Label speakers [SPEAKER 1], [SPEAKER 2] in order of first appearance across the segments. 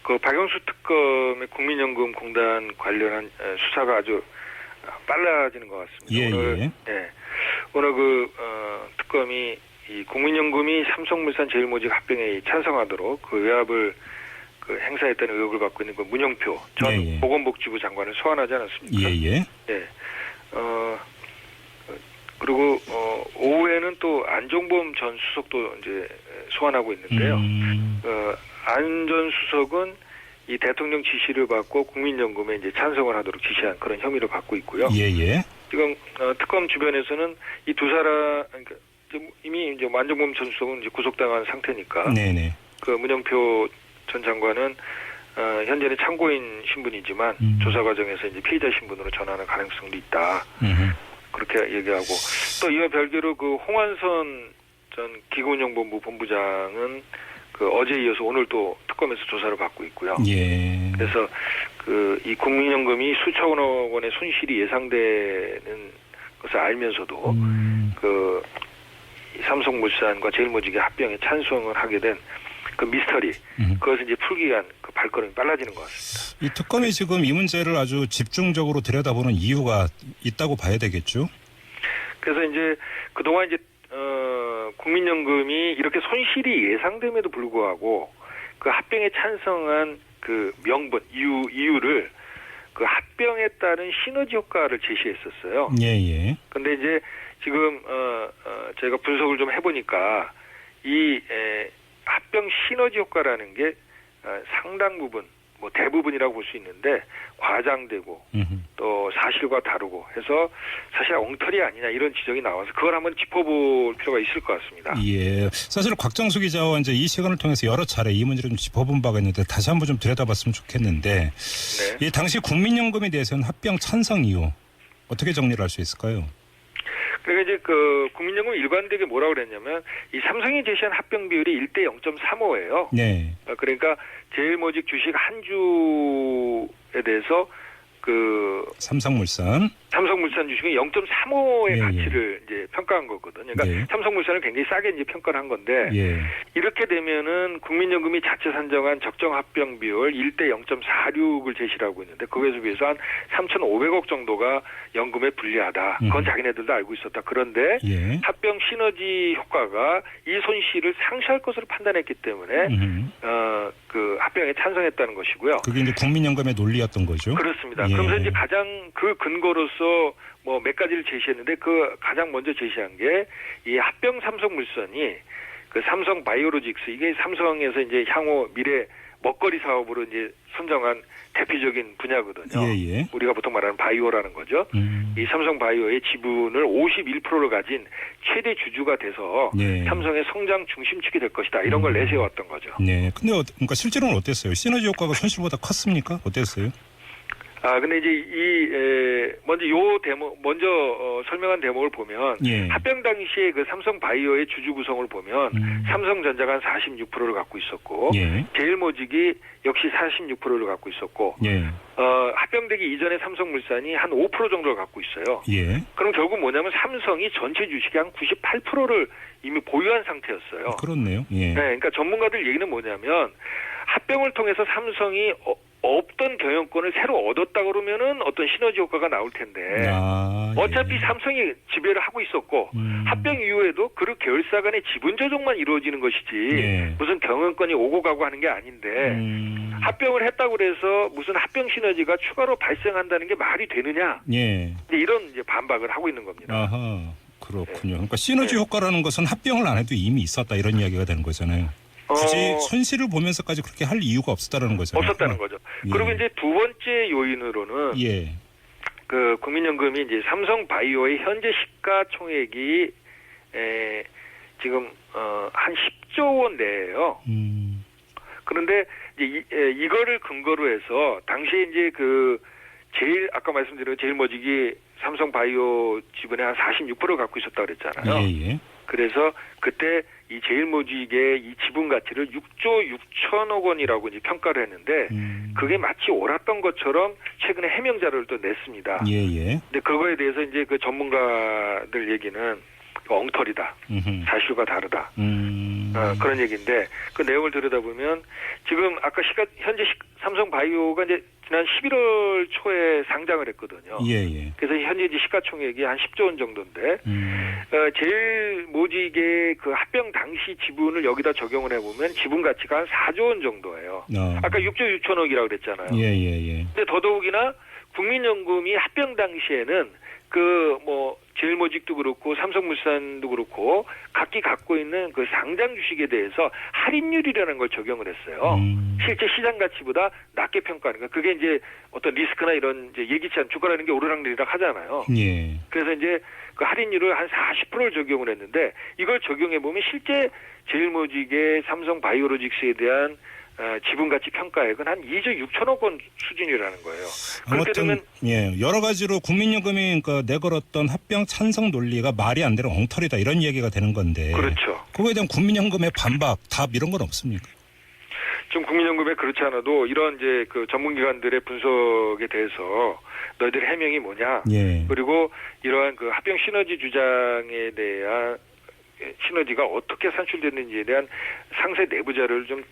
[SPEAKER 1] 그 박영수 특검의 국민연금공단 관련한 수사가 아주 빨라지는 것 같습니다. 오늘 그 특검이 이 국민연금이 삼성물산 제일모직 합병에 찬성하도록 그 외압을 그 행사했다는 의혹을 받고 있는 그 문영표 전 보건복지부 장관을 소환하지 않았습니까? 그리고 오후에는 또 안종범 전 수석도 이제 소환하고 있는데요. 안 전 수석은 이 대통령 지시를 받고 국민연금에 이제 찬성을 하도록 지시한 그런 혐의를 받고 있고요. 지금 특검 주변에서는 이 두 사람 그러니까 이미 이제 안종범 전 수석은 이제 구속당한 상태니까. 그 문영표 전 장관은 현재는 참고인 신분이지만 조사 과정에서 이제 피의자 신분으로 전환할 가능성도 있다. 그렇게 얘기하고 또 이와 별개로 그 홍한선 전 기금운용본부 본부장은 그 어제 이어서 오늘 또 특검에서 조사를 받고 있고요. 그래서 그 이 국민연금이 수천억 원의 손실이 예상되는 것을 알면서도 그 삼성물산과 제일모직의 합병에 찬성을 하게 된 그 미스터리 그것을 이제 풀기 위한 그 발걸음이 빨라지는 것 같습니다.
[SPEAKER 2] 이 특검이 지금 이 문제를 아주 집중적으로 들여다보는 이유가 있다고 봐야 되겠죠?
[SPEAKER 1] 그래서 이제 그동안 이제 국민연금이 이렇게 손실이 예상됨에도 불구하고 그 합병에 찬성한 그 명분 이유를 그 합병에 따른 시너지 효과를 제시했었어요. 그런데 이제 지금 제가 분석을 좀 해보니까 이 합병 시너지 효과라는 게 상당 부분, 뭐 대부분이라고 볼 수 있는데 과장되고 또 사실과 다르고 해서 사실 엉터리 아니냐 이런 지적이 나와서 그걸 한번 짚어볼 필요가 있을 것 같습니다.
[SPEAKER 2] 사실 곽정수 기자와 이제 이 시간을 통해서 여러 차례 이 문제를 좀 짚어본 바가 있는데 다시 한번 좀 들여다봤으면 좋겠는데 이 당시 국민연금에 대해서는 합병 찬성 이유 어떻게 정리를 할 수 있을까요?
[SPEAKER 1] 그러니까 이제 그 국민연금 일관되게 뭐라고 그랬냐면 이 삼성이 제시한 합병 비율이 1대 0.35예요. 그러니까 제일모직 주식 한 주에 대해서 그 삼성물산 주식이 0.35의 가치를 이제 평가한 거거든요. 그러니까 삼성물산을 굉장히 싸게 이제 평가를 한 건데 이렇게 되면은 국민연금이 자체 산정한 적정 합병 비율 1대 0.46을 제시를 하고 있는데 그거에 비해서 한 3,500억 정도가 연금에 불리하다. 그건 자기네들도 알고 있었다. 그런데 합병 시너지 효과가 이 손실을 상쇄할 것으로 판단했기 때문에 그 합병에 찬성했다는 것이고요.
[SPEAKER 2] 그게 이제 국민연금의 논리였던 거죠.
[SPEAKER 1] 그렇습니다. 그러면서 이제 가장 그 근거로서 뭐 몇 가지를 제시했는데 그 가장 먼저 제시한 게 이 합병 삼성물산이 그 삼성 바이오로직스 이게 삼성에서 이제 향후 미래 먹거리 사업으로 이제 선정한 대표적인 분야거든요. 우리가 보통 말하는 바이오라는 거죠. 이 삼성 바이오의 지분을 51%를 가진 최대 주주가 돼서 삼성의 성장 중심축이 될 것이다. 이런 걸 내세웠던 거죠.
[SPEAKER 2] 근데 그러니까 실제로는 어땠어요? 시너지 효과가 손실보다 컸습니까? 어땠어요?
[SPEAKER 1] 근데 이제 먼저 설명한 대목을 보면 합병 당시에 그 삼성 바이오의 주주 구성을 보면 삼성전자가 한 46%를 갖고 있었고 제일모직이 역시 46%를 갖고 있었고 합병되기 이전에 삼성물산이 한 5% 정도를 갖고 있어요. 그럼 결국 뭐냐면 삼성이 전체 주식의 한 98%를 이미 보유한 상태였어요.
[SPEAKER 2] 그렇네요.
[SPEAKER 1] 그러니까 전문가들 얘기는 뭐냐면 합병을 통해서 삼성이 없던 경영권을 새로 얻었다 그러면은 어떤 시너지 효과가 나올 텐데 어차피 삼성이 지배를 하고 있었고 합병 이후에도 그 계열사 간의 지분 조정만 이루어지는 것이지 무슨 경영권이 오고 가고 하는 게 아닌데 합병을 했다고 그래서 무슨 합병 시너지가 추가로 발생한다는 게 말이 되느냐 이런 이제 반박을 하고 있는 겁니다.
[SPEAKER 2] 그렇군요. 그러니까 시너지 효과라는 것은 합병을 안 해도 이미 있었다 이런 이야기가 되는 거잖아요. 굳이 손실을 보면서까지 그렇게 할 이유가 없었다는 거잖아요.
[SPEAKER 1] 없었다는 거죠. 그리고 이제 두 번째 요인으로는 그 국민연금이 이제 삼성 바이오의 현재 시가총액이 지금 한 10조 원 내예요. 그런데 이제 이거를 근거로 해서 당시에 이제 그 아까 말씀드린 제일모직이 삼성 바이오 지분의 한 46%를 갖고 있었다고 그랬잖아요. 그래서 그때 이 제일모직의 이 지분 가치를 6조 6천억 원이라고 이제 평가를 했는데 그게 마치 옳았던 것처럼 최근에 해명 자료를 또 냈습니다. 근데 그거에 대해서 이제 그 전문가들 얘기는 엉터리다. 사실과 다르다. 그런 얘기인데 그 내용을 들여다보면 지금 아까 현재 삼성바이오가 이제 지난 11월 초에 상장을 했거든요.
[SPEAKER 2] 예.
[SPEAKER 1] 그래서 현재 이제 시가총액이 한 10조 원 정도인데 제일 모직의 그 합병 당시 지분을 여기다 적용을 해보면 지분 가치가 한 4조 원 정도예요. 아까 6조 6천억이라고 그랬잖아요.
[SPEAKER 2] 예.
[SPEAKER 1] 근데 더더욱이나 국민연금이 합병 당시에는 그 뭐 제일모직도 그렇고 삼성물산도 그렇고 각기 갖고 있는 그 상장 주식에 대해서 할인율이라는 걸 적용을 했어요. 실제 시장 가치보다 낮게 평가하는 거. 그게 이제 어떤 리스크나 이런 이제 예기치 않은 주가라는 게 오르락내리락 하잖아요.
[SPEAKER 2] 예.
[SPEAKER 1] 그래서 이제 그 할인율을 한 40%를 적용을 했는데 이걸 적용해 보면 실제 제일모직의 삼성바이오로직스에 대한 지분 가치 평가액은 한 2조 6천억 원 수준이라는 거예요. 그렇게 되면
[SPEAKER 2] 여러 가지로 국민연금이 그러니까 내걸었던 합병 찬성 논리가 말이 안 되는 엉터리다 이런 얘기가 되는 건데. 그렇죠. 그거에 대한 국민연금의 반박, 답 이런 건 없습니까?
[SPEAKER 1] 좀 국민연금에 그렇지 않아도 이런 이제 그 전문기관들의 분석에 대해서 너희들의 해명이 뭐냐. 그리고 이러한 그 합병 시너지 주장에 대한 시너지가 어떻게 산출됐는지에 대한 상세 내부 자료를 좀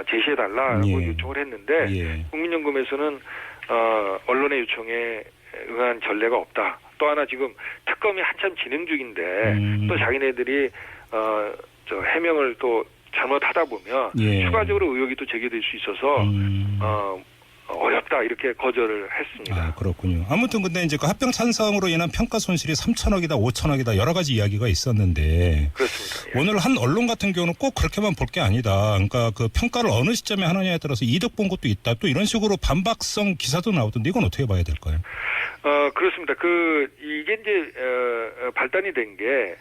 [SPEAKER 1] 제시해달라고 요청을 했는데 국민연금에서는 언론의 요청에 응한 전례가 없다. 또 하나 지금 특검이 한참 진행 중인데 또 자기네들이 저 해명을 또 잘못하다 보면 추가적으로 의혹이 또 제기될 수 있어서 어렵다 이렇게 거절을 했습니다.
[SPEAKER 2] 그렇군요. 아무튼 근데 이제 그 합병 찬성으로 인한 평가 손실이 3천억이다, 5천억이다 여러 가지 이야기가 있었는데
[SPEAKER 1] 그렇습니다.
[SPEAKER 2] 오늘 한 언론 같은 경우는 꼭 그렇게만 볼 게 아니다. 그러니까 그 평가를 어느 시점에 하느냐에 따라서 이득 본 것도 있다. 또 이런 식으로 반박성 기사도 나오던데 이건 어떻게 봐야 될까요?
[SPEAKER 1] 그렇습니다. 이게 이제 발단이 된 게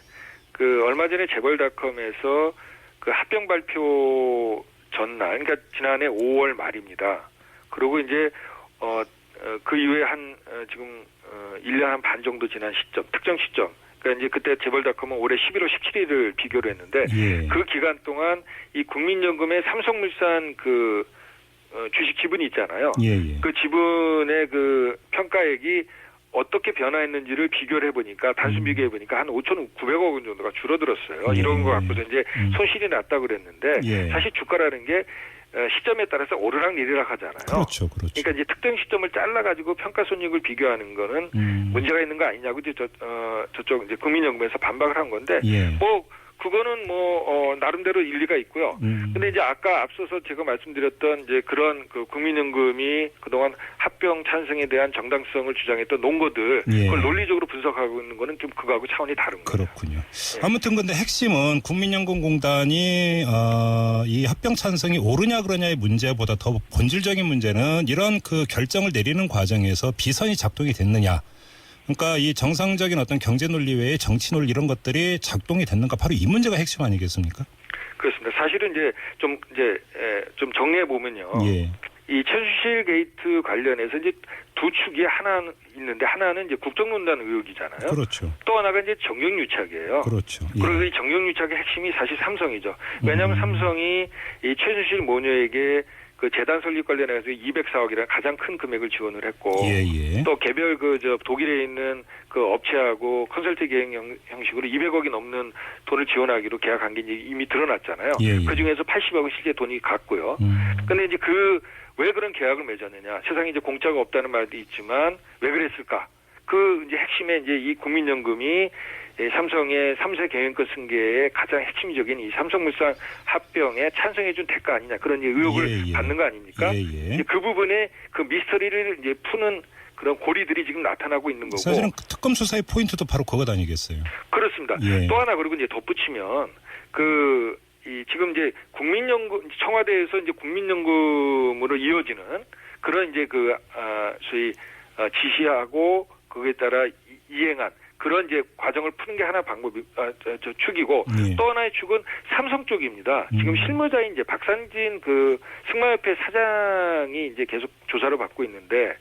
[SPEAKER 1] 그 얼마 전에 재벌닷컴에서 그 합병 발표 전날, 그러니까 지난해 5월 말입니다. 그리고 이제 그 이후에 지금 1년 한 반 정도 지난 시점, 특정 시점. 그러니까 이제 그때 재벌닷컴은 올해 11월 17일을 비교를 했는데 그 기간 동안 이 국민연금의 삼성물산 그 주식 지분이 있잖아요. 그 지분의 그 평가액이 어떻게 변화했는지를 비교를 해보니까 단순 비교해보니까 한 5,900억 원 정도가 줄어들었어요. 이런 거 갖고도 이제 손실이 났다고 그랬는데 사실 주가라는 게 시점에 따라서 오르락내리락 하잖아요.
[SPEAKER 2] 그렇죠.
[SPEAKER 1] 그러니까 이제 특정 시점을 잘라가지고 평가 손익을 비교하는 거는 문제가 있는 거 아니냐고 이제 저쪽 이제 국민연금에서 반박을 한 건데 그거는 나름대로 일리가 있고요. 근데 이제 아까 앞서서 제가 말씀드렸던 이제 그런 그 국민연금이 그동안 합병 찬성에 대한 정당성을 주장했던 논거들 그걸 논리적으로 분석하고 있는 거는 좀 그거하고 차원이 다른 거예요.
[SPEAKER 2] 그렇군요. 아무튼 근데 핵심은 국민연금공단이 이 합병 찬성이 옳으냐 그러냐의 문제보다 더 본질적인 문제는 이런 그 결정을 내리는 과정에서 비선이 작동이 됐느냐. 그러니까 이 정상적인 어떤 경제 논리 외에 정치 논리 이런 것들이 작동이 됐는가 바로 이 문제가 핵심 아니겠습니까?
[SPEAKER 1] 그렇습니다. 사실은 좀 정리해 보면요. 이 최순실 게이트 관련해서 이제 두 축이 하나 있는데 하나는 이제 국정농단 의혹이잖아요.
[SPEAKER 2] 그렇죠.
[SPEAKER 1] 또 하나가 이제 정경유착이에요.
[SPEAKER 2] 그렇죠.
[SPEAKER 1] 그리고 이 정경유착의 핵심이 사실 삼성이죠. 왜냐하면 삼성이 이 최순실 모녀에게 그 재단 설립 관련해서 204억이라는 가장 큰 금액을 지원을 했고 또 개별 독일에 있는 그 업체하고 컨설팅 계획 형식으로 200억이 넘는 돈을 지원하기로 계약한 게 이미 드러났잖아요. 그 중에서 80억은 실제 돈이 갔고요. 근데 이제 왜 그런 계약을 맺었느냐? 세상에 이제 공짜가 없다는 말도 있지만 왜 그랬을까? 이제 핵심에 이제 이 국민연금이 삼성의 3세 경영권 승계의 가장 핵심적인 이 삼성물산 합병에 찬성해준 대가 아니냐 그런 의혹을 받는 거 아닙니까? 그 부분에 그 미스터리를 이제 푸는 그런 고리들이 지금 나타나고 있는 거고.
[SPEAKER 2] 사실은 특검 수사의 포인트도 바로 그것 아니겠어요?
[SPEAKER 1] 그렇습니다. 또 하나 그리고 이제 덧붙이면 지금 이제 국민연금 청와대에서 이제 국민연금으로 이어지는 그런 이제 소위 지시하고 거기에 따라 이행한 그런 이제 과정을 푸는 게 하나 축이고 또 하나의 축은 삼성 쪽입니다. 지금 실무자인 이제 박상진 그 승마협회 사장이 이제 계속 조사를 받고 있는데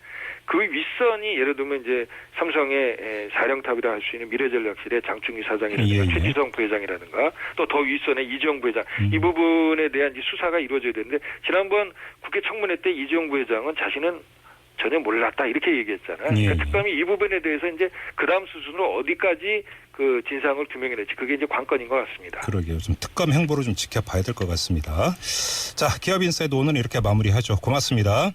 [SPEAKER 1] 그 윗선이 예를 들면 이제 삼성의 사령탑이라 할 수 있는 미래전략실의 장충기 사장이라든가 최지성 부회장이라든가 또 더 윗선의 이재용 부회장 이 부분에 대한 이제 수사가 이루어져야 되는데 지난번 국회 청문회 때 이재용 부회장은 자신은 전혀 몰랐다 이렇게 얘기했잖아요.
[SPEAKER 2] 예,
[SPEAKER 1] 그러니까 특검이 이 부분에 대해서 이제 그다음 수순으로 어디까지 그 진상을 규명해낼지 그게 이제 관건인 것 같습니다.
[SPEAKER 2] 그러게요. 좀 특검 행보를 좀 지켜봐야 될 것 같습니다. 자, 기업인사이드 오늘 이렇게 마무리하죠. 고맙습니다.